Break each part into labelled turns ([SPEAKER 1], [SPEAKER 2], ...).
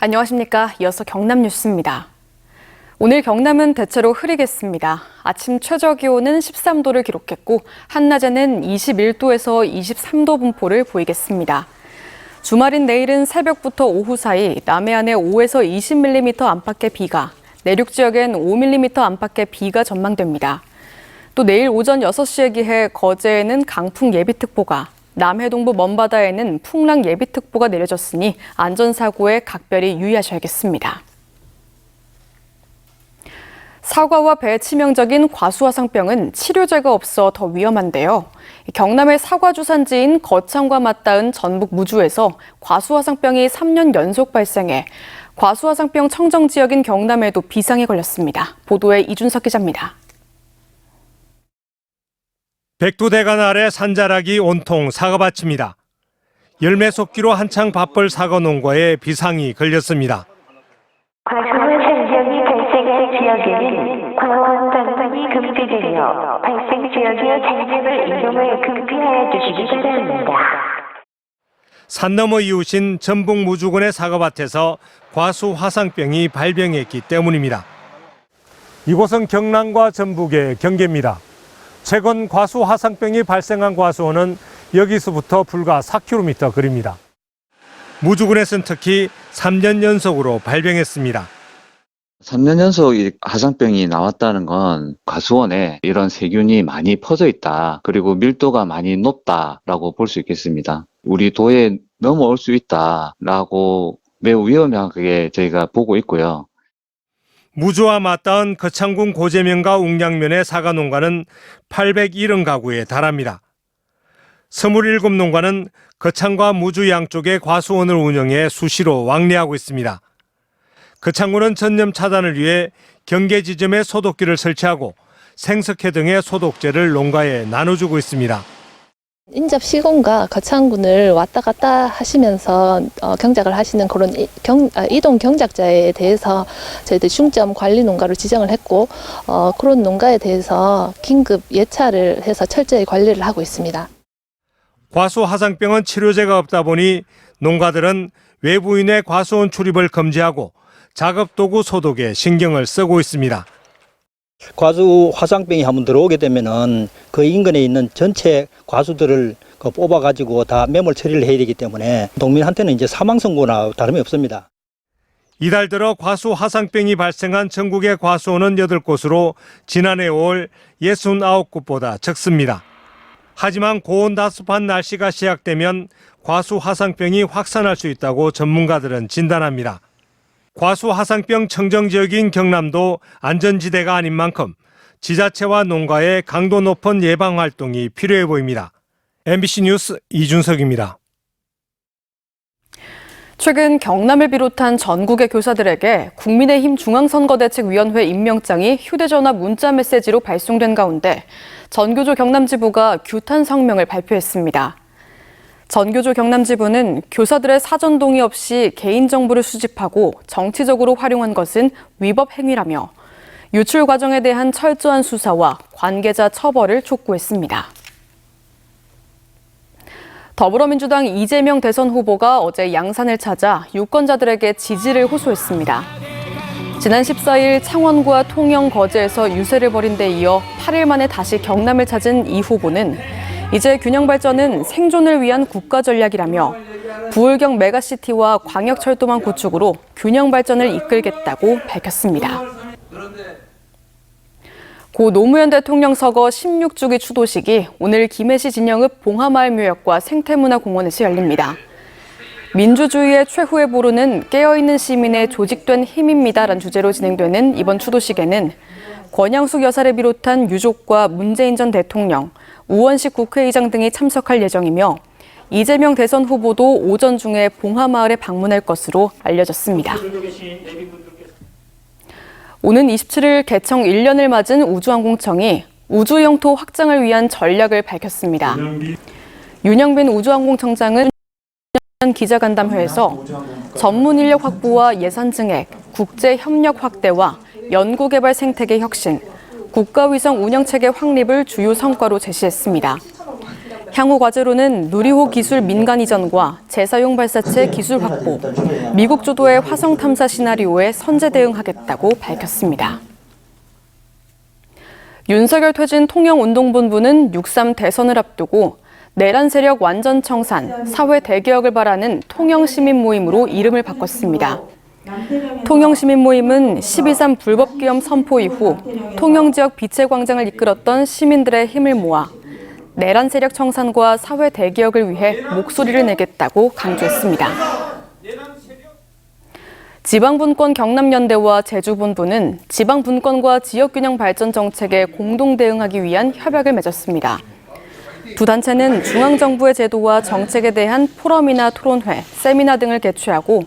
[SPEAKER 1] 안녕하십니까. 이어서 경남 뉴스입니다. 오늘 경남은 대체로 흐리겠습니다. 아침 최저기온은 13도를 기록했고 한낮에는 21도에서 23도 분포를 보이겠습니다. 주말인 내일은 새벽부터 오후 사이 남해안에 5에서 20mm 안팎의 비가, 내륙 지역엔 5mm 안팎의 비가 전망됩니다. 또 내일 오전 6시에 기해 거제에는 강풍 예비특보가, 남해 동부 먼바다에는 풍랑 예비특보가 내려졌으니 안전사고에 각별히 유의하셔야겠습니다. 사과와 배에 치명적인 과수화상병은 치료제가 없어 더 위험한데요. 경남의 사과 주산지인 거창과 맞닿은 전북 무주에서 과수화상병이 3년 연속 발생해 과수화상병 청정 지역인 경남에도 비상에 걸렸습니다. 보도에 이준석 기자입니다.
[SPEAKER 2] 백두대간 아래 산자락이 온통 사과밭입니다. 열매 속기로 한창 바쁠 사과 농가에 비상이 걸렸습니다.
[SPEAKER 3] 과수화상병이 발생한 지역에는 광원 방문이 금지되며 발생 지역의 장집을 이동을 금지하여 주시기 바랍니다.
[SPEAKER 2] 산 너머 이웃인 전북 무주군의 사과밭에서 과수화상병이 발병했기 때문입니다. 이곳은 경남과 전북의 경계입니다. 최근 과수화상병이 발생한 과수원은 여기서부터 불과 4km 거리입니다. 무주군에서는 특히 3년 연속으로 발병했습니다.
[SPEAKER 4] 3년 연속 화상병이 나왔다는 건 과수원에 이런 세균이 많이 퍼져 있다. 그리고 밀도가 많이 높다라고 볼 수 있겠습니다. 우리 도에 넘어올 수 있다라고 매우 위험하게 저희가 보고 있고요.
[SPEAKER 2] 무주와 맞닿은 거창군 고재면과 웅량면의 사과 농가는 870가구에 달합니다. 27농가는 거창과 무주 양쪽에 과수원을 운영해 수시로 왕래하고 있습니다. 거창군은 전염 차단을 위해 경계 지점에 소독기를 설치하고 생석회 등의 소독제를 농가에 나눠주고 있습니다.
[SPEAKER 5] 인접 시군과 거창군을 왔다 갔다 하시면서 경작을 하시는 그런 이동 경작자에 대해서 저희들 중점 관리 농가로 지정을 했고 그런 농가에 대해서 긴급 예찰을 해서 철저히 관리를 하고 있습니다.
[SPEAKER 2] 과수화상병은 치료제가 없다 보니 농가들은 외부인의 과수원 출입을 금지하고 작업도구 소독에 신경을 쓰고 있습니다.
[SPEAKER 6] 과수화상병이 한번 들어오게 되면은 그 인근에 있는 전체 과수들을 뽑아가지고 다 매몰 처리를 해야 되기 때문에 농민한테는 이제 사망 선고나 다름이 없습니다.
[SPEAKER 2] 이달 들어 과수화상병이 발생한 전국의 과수원은 8곳으로 지난해 5월 69곳보다 적습니다. 하지만 고온다습한 날씨가 시작되면 과수화상병이 확산할 수 있다고 전문가들은 진단합니다. 과수화상병 청정지역인 경남도 안전지대가 아닌 만큼 지자체와 농가의 강도 높은 예방활동이 필요해 보입니다. MBC 뉴스 이준석입니다.
[SPEAKER 1] 최근 경남을 비롯한 전국의 교사들에게 국민의힘 중앙선거대책위원회 임명장이 휴대전화 문자메시지로 발송된 가운데 전교조 경남지부가 규탄 성명을 발표했습니다. 전교조 경남지부는 교사들의 사전 동의 없이 개인정보를 수집하고 정치적으로 활용한 것은 위법 행위라며 유출 과정에 대한 철저한 수사와 관계자 처벌을 촉구했습니다. 더불어민주당 이재명 대선 후보가 어제 양산을 찾아 유권자들에게 지지를 호소했습니다. 지난 14일 창원과 통영, 거제에서 유세를 벌인 데 이어 8일 만에 다시 경남을 찾은 이 후보는 이제 균형 발전은 생존을 위한 국가 전략이라며 부울경 메가시티와 광역철도망 구축으로 균형 발전을 이끌겠다고 밝혔습니다. 고 노무현 대통령 서거 16주기 추도식이 오늘 김해시 진영읍 봉하마을묘역과 생태문화공원에서 열립니다. 민주주의의 최후의 보루는 깨어있는 시민의 조직된 힘입니다라는 주제로 진행되는 이번 추도식에는 권양숙 여사를 비롯한 유족과 문재인 전 대통령, 우원식 국회의장 등이 참석할 예정이며 이재명 대선 후보도 오전 중에 봉하마을에 방문할 것으로 알려졌습니다. 오는 27일 개청 1년을 맞은 우주항공청이 우주 영토 확장을 위한 전략을 밝혔습니다. 윤영빈 우주항공청장은 기자간담회에서 전문 인력 확보와 예산 증액, 국제 협력 확대와 연구개발 생태계 혁신, 국가위성 운영체계 확립을 주요 성과로 제시했습니다. 향후 과제로는 누리호 기술 민간 이전과 재사용 발사체 기술 확보, 미국 주도의 화성 탐사 시나리오에 선제 대응하겠다고 밝혔습니다. 윤석열 퇴진 통영운동본부는 6.3 대선을 앞두고 내란 세력 완전 청산, 사회 대개혁을 바라는 통영시민모임으로 이름을 바꿨습니다. 통영시민모임은 12.3 불법기염 선포 이후 통영 지역 비채광장을 이끌었던 시민들의 힘을 모아 내란 세력 청산과 사회 대개혁을 위해 목소리를 내겠다고 강조했습니다. 지방분권 경남연대와 제주본부는 지방분권과 지역균형 발전 정책에 공동 대응하기 위한 협약을 맺었습니다. 두 단체는 중앙정부의 제도와 정책에 대한 포럼이나 토론회, 세미나 등을 개최하고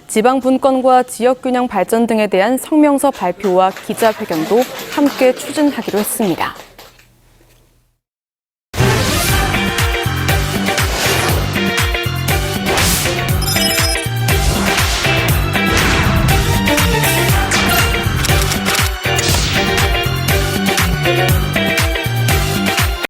[SPEAKER 1] 지방분권과 지역균형 발전 등에 대한 성명서 발표와 기자회견도 함께 추진하기로 했습니다.